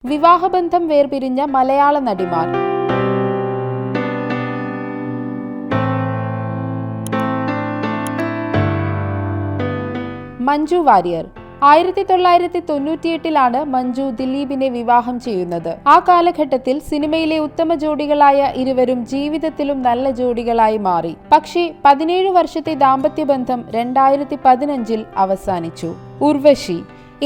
വിവാഹബന്ധം വേർപിരിഞ്ഞ മലയാള നടിമാർ. മഞ്ജു വാര്യർ. 1998 മഞ്ജു ദിലീപിനെ വിവാഹം ചെയ്യുന്നത്. ആ കാലഘട്ടത്തിൽ സിനിമയിലെ ഉത്തമ ജോഡികളായ ഇരുവരും ജീവിതത്തിലും നല്ല ജോഡികളായി മാറി. പക്ഷേ 17 വർഷത്തെ ദാമ്പത്യബന്ധം 2015 അവസാനിച്ചു. ഉർവശി.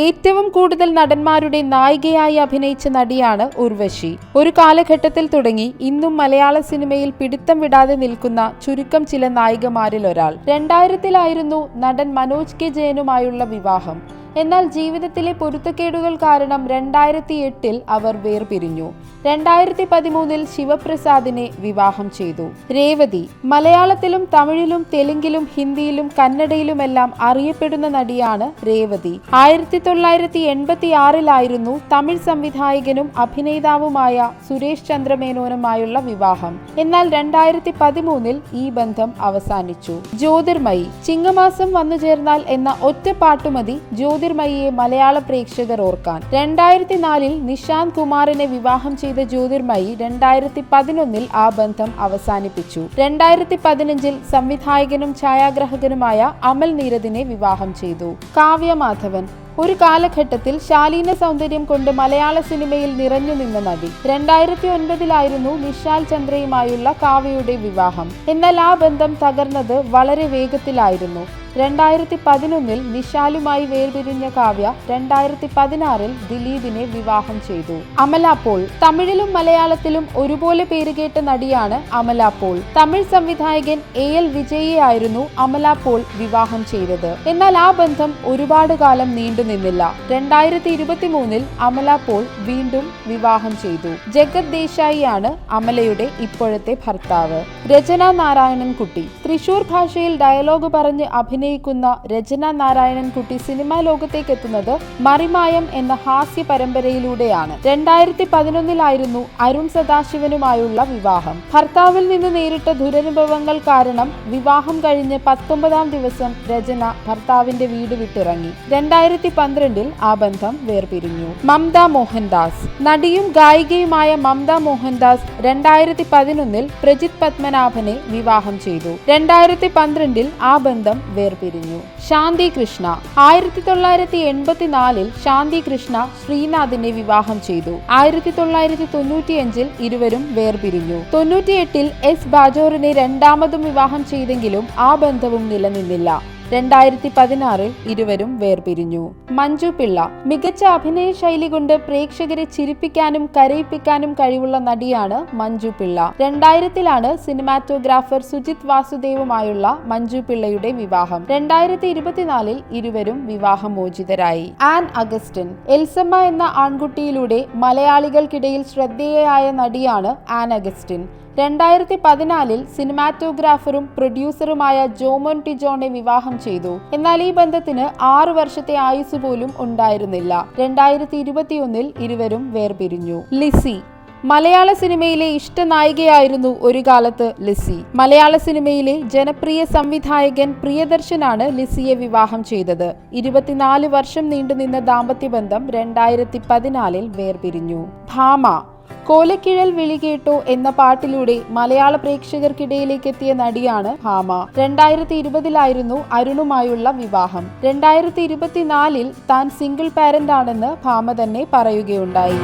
ഏറ്റവും കൂടുതൽ നടന്മാരുടെ നായികയായി അഭിനയിച്ച നടിയാണ് ഉർവശി. ഒരു കാലഘട്ടത്തിൽ തുടങ്ങി ഇന്നും മലയാള സിനിമയിൽ പിടിത്തം വിടാതെ നിൽക്കുന്ന ചുരുക്കം ചില നായികമാരിൽ ഒരാൾ. 2000 നടൻ മനോജ് കെ ജയനുമായുള്ള വിവാഹം. എന്നാൽ ജീവിതത്തിലെ പൊരുത്തക്കേടുകൾ കാരണം 2008 അവർ വേർപിരിഞ്ഞു. 2013 ശിവപ്രസാദിനെ വിവാഹം ചെയ്തു. രേവതി. മലയാളത്തിലും തമിഴിലും തെലുങ്കിലും ഹിന്ദിയിലും കന്നഡയിലുമെല്ലാം അറിയപ്പെടുന്ന നടിയാണ് രേവതി. 1986 തമിഴ് സംവിധായകനും അഭിനേതാവുമായ സുരേഷ് ചന്ദ്രമേനോനുമായുള്ള വിവാഹം. എന്നാൽ 2013 ഈ ബന്ധം അവസാനിച്ചു. ജ്യോതിർമയി. ചിങ്ങമാസം വന്നു ചേർന്നാൽ എന്ന ഒറ്റ പാട്ടുമതി ജ്യോതിർമയിയെ മലയാള പ്രേക്ഷകർ ഓർക്കാൻ. 2004 നിഷാന്ത് കുമാറിനെ വിവാഹം ചെയ്ത ജ്യോതിർമയി 2011 ആ ബന്ധം അവസാനിപ്പിച്ചു. 2015 സംവിധായകനും ഛായാഗ്രാഹകനുമായ അമൽ നീരദിനെ വിവാഹം ചെയ്തു. കാവ്യ മാധവൻ. ഒരു കാലഘട്ടത്തിൽ ശാലീന സൗന്ദര്യം കൊണ്ട് മലയാള സിനിമയിൽ നിറഞ്ഞു നിന്ന നടി. 2009 നിശാൽ ചന്ദ്രയുമായുള്ള കാവ്യയുടെ വിവാഹം. എന്നാൽ ആ ബന്ധം തകർന്നത് വളരെ വേഗത്തിലായിരുന്നു. 2011 നിശാലുമായി വേർപിരിഞ്ഞ കാവ്യ 2016 ദിലീപിനെ വിവാഹം ചെയ്തു. അമല പോൾ. തമിഴിലും മലയാളത്തിലും ഒരുപോലെ പേരുകേട്ട നടിയാണ് അമല പോൾ. തമിഴ് സംവിധായകൻ AL വിജയിയായിരുന്നു അമല പോൾ വിവാഹം ചെയ്തത്. എന്നാൽ ആ ബന്ധം ഒരുപാട് കാലം നീണ്ടുനിന്നില്ല. 2023 അമല പോൾ വീണ്ടും വിവാഹം ചെയ്തു. ജഗത് ദേശായിയാണ് അമലയുടെ ഇപ്പോഴത്തെ ഭർത്താവ്. രചന നാരായണൻകുട്ടി. തൃശൂർ ഭാഷയിൽ ഡയലോഗ് പറഞ്ഞ് അഭിനയിക്കുന്ന രചന നാരായണൻകുട്ടി സിനിമാ ലോകത്തേക്ക് എത്തുന്നത് മറിമായം എന്ന ഹാസ്യ പരമ്പരയിലൂടെയാണ്. 2011 അരുൺ സദാശിവനുമായുള്ള വിവാഹം. ഭർത്താവിൽ നിന്ന് നേരിട്ട ദുരനുഭവങ്ങൾ കാരണം വിവാഹം കഴിഞ്ഞ് 19ാം ദിവസം രചന ഭർത്താവിന്റെ വീട് വിട്ടിറങ്ങി. 2012 ആ ബന്ധം വേർപിരിഞ്ഞു. മമത മോഹൻദാസ്. നടിയും ഗായികയുമായ മമത മോഹൻദാസ് 2011 പ്രജിത് പത്മനാഭനെ വിവാഹം ചെയ്തു. 2012 ആ ബന്ധം വേർപിരിഞ്ഞു. ശാന്തി കൃഷ്ണ. 1984 ശാന്തി കൃഷ്ണ ശ്രീനാഥിനെ വിവാഹം ചെയ്തു. 1995 ഇരുവരും വേർപിരിഞ്ഞു. 98 S ബാജോറിനെ രണ്ടാമതും വിവാഹം ചെയ്തെങ്കിലും ആ ബന്ധവും നിലനിന്നില്ല. 2016 ഇരുവരും വേർപിരിഞ്ഞു. മഞ്ജു പിള്ള. മികച്ച അഭിനയ ശൈലി കൊണ്ട് പ്രേക്ഷകരെ ചിരിപ്പിക്കാനും കരയിപ്പിക്കാനും കഴിവുള്ള നടിയാണ് മഞ്ജു പിള്ള. 2000 സിനിമാറ്റോഗ്രാഫർ സുജിത് വാസുദേവുമായുള്ള മഞ്ജു പിള്ളയുടെ വിവാഹം. 2024 ഇരുവരും വിവാഹമോചിതരായി. An Augustine. എൽസമ്മ എന്ന ആൺകുട്ടിയിലൂടെ മലയാളികൾക്കിടയിൽ ശ്രദ്ധേയയായ നടിയാണ് ആൻ അഗസ്റ്റിൻ. 2014 സിനിമാറ്റോഗ്രാഫറും പ്രൊഡ്യൂസറുമായ ജോമോൻ ടി ജോണെ വിവാഹം ചെയ്തു. എന്നാൽ ഈ ബന്ധത്തിന് 6 വർഷത്തെ ആയുസ് പോലും ഉണ്ടായിരുന്നില്ല. 2021 ഇരുവരും വേർപിരിഞ്ഞു. ലിസി. മലയാള സിനിമയിലെ ഇഷ്ടനായികയായിരുന്നു ഒരു കാലത്ത് ലിസി. മലയാള സിനിമയിലെ ജനപ്രിയ സംവിധായകൻ പ്രിയദർശനാണ് ലിസിയെ വിവാഹം ചെയ്തത്. 24 വർഷം നീണ്ടുനിന്ന ദാമ്പത്യബന്ധം 2014 വേർപിരിഞ്ഞു. ഭാമ. കോലക്കിഴൽ വിളി കേട്ടോ എന്ന പാട്ടിലൂടെ മലയാള പ്രേക്ഷകർക്കിടയിലേക്ക് എത്തിയ നടിയാണ് ഭാമ. 2020 അരുണുമായുള്ള വിവാഹം. 2024 താൻ സിംഗിൾ പാരന്റ് ആണെന്ന് ഭാമ തന്നെ പറയുകയുണ്ടായി.